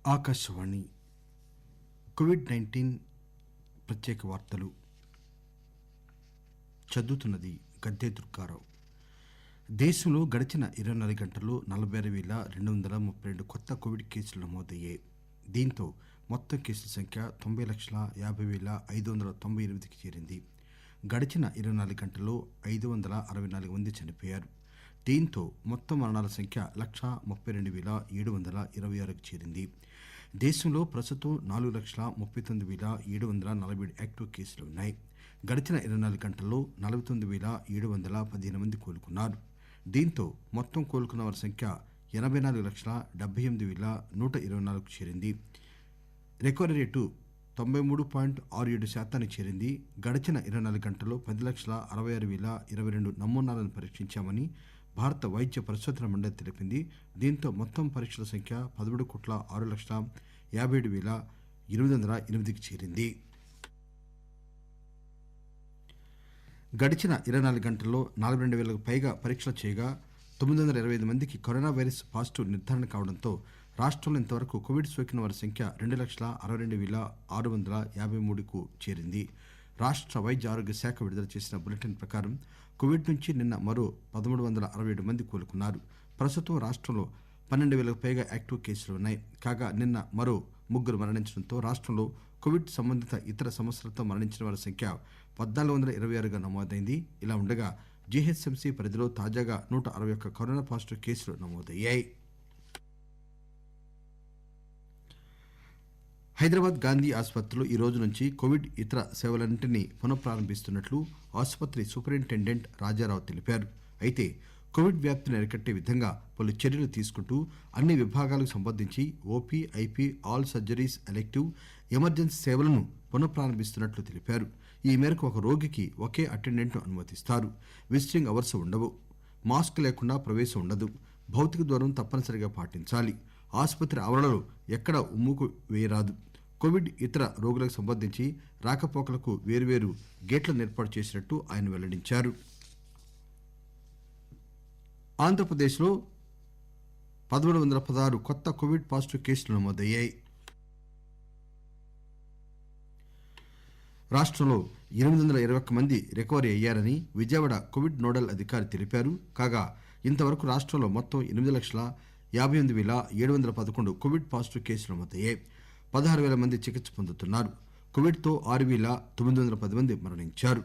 Akashvani COVID-19 ప్రత్యేక వార్తలు చదువుతున్నది గద్దె దుర్గారావు. దేశంలో గడిచిన 24 గంటల్లో 46,232 కొత్త కోవిడ్ కేసులు నమోదయ్యాయి. దీంతో మొత్తం కేసుల సంఖ్య 90,50,598కి చేరింది. గడిచిన 24 గంటల్లో 564 మంది చనిపోయారు. దీంతో మొత్తం మరణాల సంఖ్య 132,726కి చేరింది. దేశంలో ప్రస్తుతం 4,39,747 యాక్టివ్ కేసులున్నాయి. గడిచిన 24 గంటల్లో 49,715 మంది కోలుకున్నారు. దీంతో మొత్తం కోలుకున్న వారి సంఖ్య 84,78,124కు చేరింది. రికవరీ రేటు 93.67% చేరింది. గడిచిన 24 గంటల్లో 10,66,022 నమూనాలను పరీక్షించామని భారత వైద్య పరిశోధన మండలి తెలిపింది. దీంతో మొత్తం పరీక్షల సంఖ్య 13,57,808కి చేరింది. గడిచిన 24 గంటల్లో 42,000కు పైగా పరీక్షలు చేయగా 925 మందికి కరోనా వైరస్ పాజిటివ్ నిర్ధారణ కావడంతో రాష్టంలో ఇంతవరకు కోవిడ్ సోకిన వారి సంఖ్య 2,62,653కు చేరింది. రాష్ట్ర వైద్య ఆరోగ్య శాఖ విడుదల చేసిన బులెటిన్ ప్రకారం కోవిడ్ నుంచి నిన్న మరో 1,367 మంది కోలుకున్నారు. ప్రస్తుతం రాష్టంలో 12,000కు పైగా యాక్టివ్ కేసులున్నాయి. కాగా నిన్న మరో 3 మరణించడంతో రాష్టంలో కోవిడ్ సంబంధిత ఇతర సమస్యలతో మరణించిన వారి సంఖ్య 1,426గా నమోదైంది. ఇలా ఉండగా జీహెచ్ఎంసీ పరిధిలో తాజాగా 161 కరోనా పాజిటివ్ కేసులు నమోదయ్యాయి. హైదరాబాద్ గాంధీ ఆసుపత్రిలో ఈ రోజు నుంచి కోవిడ్ ఇతర సేవలన్నింటినీ పునఃప్రారంభిస్తున్నట్లు ఆసుపత్రి సూపరింటెండెంట్ రాజారావు తెలిపారు. అయితే కోవిడ్ వ్యాప్తిని అరికట్టే విధంగా పలు చర్యలు తీసుకుంటూ అన్ని విభాగాలకు సంబంధించి OP, IP, all surgeries, elective, emergency సేవలను పునఃప్రారంభిస్తున్నట్లు తెలిపారు. ఈ మేరకు ఒక రోగికి ఒకే అటెండెంట్ను అనుమతిస్తారు. విజిటింగ్ అవర్స్ ఉండవు. మాస్క్ లేకుండా ప్రవేశం ఉండదు. భౌతిక దూరం తప్పనిసరిగా పాటించాలి. ఆసుపత్రి ఆవరణలో ఎక్కడ ఉమ్ముకు వేయరాదు. కోవిడ్ ఇతర రోగులకు సంబంధించి రాకపోకలకు వేర్వేరు గేట్లను ఏర్పాటు చేసినట్టు ఆయన వెల్లడించారు. ఆంధ్రప్రదేశ్లో 1,316 కొత్త కోవిడ్ పాజిటివ్ కేసులు నమోదయ్యాయి. రాష్టంలో 821 మంది రికవరీ అయ్యారని విజయవాడ కోవిడ్ నోడల్ అధికారి తెలిపారు. కాగా ఇంతవరకు రాష్టంలో మొత్తం 8,58,711 కోవిడ్ పాజిటివ్ కేసులు నమోదయ్యాయి. 16,000 మంది చికిత్స పొందుతున్నారు. కోవిడ్తో 6,910 మంది మరణించారు.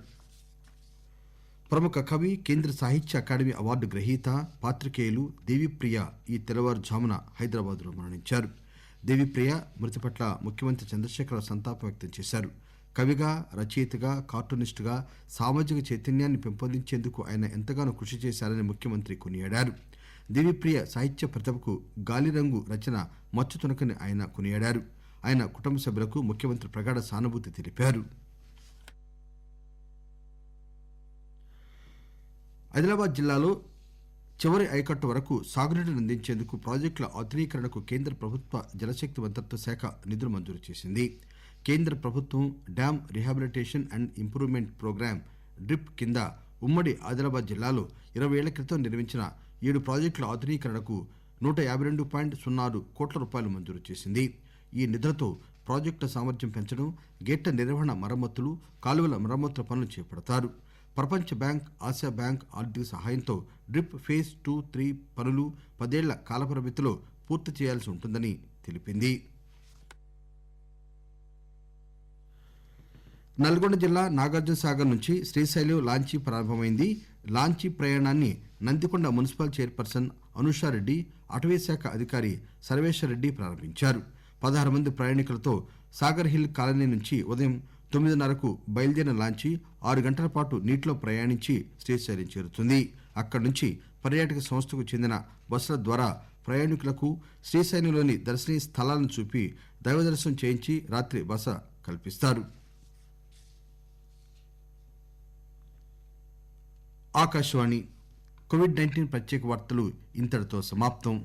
ప్రముఖ కవి, కేంద్ర సాహిత్య అకాడమీ అవార్డు గ్రహీత, పాత్రికేయులు దేవిప్రియ ఈ తెల్లవారుఝామున హైదరాబాద్లో మరణించారు. దేవిప్రియ మృతి పట్ల ముఖ్యమంత్రి చంద్రశేఖరరావు సంతాపం వ్యక్తం చేశారు. కవిగా, రచయితగా, కార్టూనిస్టుగా సామాజిక చైతన్యాన్ని పెంపొందించేందుకు ఆయన ఎంతగానో కృషి చేశారని ముఖ్యమంత్రి కొనియాడారు. దేవిప్రియ సాహిత్య ప్రతిభకు గాలిరంగు రచన మచ్చుతునకని ఆయన కొనియాడారు. ఆయన కుటుంబ సభ్యులకు ముఖ్యమంత్రి ప్రగాఢ సానుభూతి తెలిపారు. ఆదిలాబాద్ జిల్లాలో చివరి ఆయకట్టు వరకు సాగునీటిని అందించేందుకు ప్రాజెక్టుల ఆధునీకరణకు కేంద్ర ప్రభుత్వ జలశక్తి మంత్రిత్వ శాఖ నిధులు మంజూరు చేసింది. కేంద్ర ప్రభుత్వం dam rehabilitation and improvement program DRIP కింద ఉమ్మడి ఆదిలాబాద్ జిల్లాలో 20 ఏళ్ల క్రితం నిర్మించిన 7 ప్రాజెక్టుల ఆధునీకరణకు 152.06 కోట్ల రూపాయలు మంజూరు చేసింది. ఈ నిధులతో ప్రాజెక్టుల సామర్థ్యం పెంచడం, గేట్ల నిర్వహణ మరమ్మతులు, కాలువల మరమ్మతుల పనులు చేపడతారు. ప్రపంచ బ్యాంక్, ఆసియా బ్యాంక్ ఆర్థిక సహాయంతో డ్రిప్ ఫేజ్ 2, 3 పనులు 10 ఏళ్ల కాలపరిమితిలో పూర్తి చేయాల్సి ఉంటుందని తెలిపింది. నల్గొండ జిల్లా నాగార్జున సాగర్ నుంచి శ్రీశైలం లాంచీ ప్రారంభమైంది. లాంచీ ప్రయాణాన్ని నందికొండ మున్సిపల్ చైర్పర్సన్ అనూషారెడ్డి, అటవీశాఖ అధికారి సర్వేశ్వరరెడ్డి ప్రారంభించారు. 16 మంది ప్రయాణికులతో సాగర్ హిల్ కాలనీ నుంచి ఉదయం 9:30కు బయలుదేరిన లాంచీ 6 గంటల పాటు నీటిలో ప్రయాణించి శ్రీశైలం చేరుతుంది. అక్కడి నుంచి పర్యాటక సంస్థకు చెందిన బస్సుల ద్వారా ప్రయాణికులకు శ్రీశైలంలోని దర్శనీయ స్థలాలను చూపి దైవ దర్శనం చేయించి రాత్రి బస కల్పిస్తారు. ఆకాశవాణి కోవిడ్-19 ప్రత్యేక వార్తలు ఇంతటితో సమాప్తం.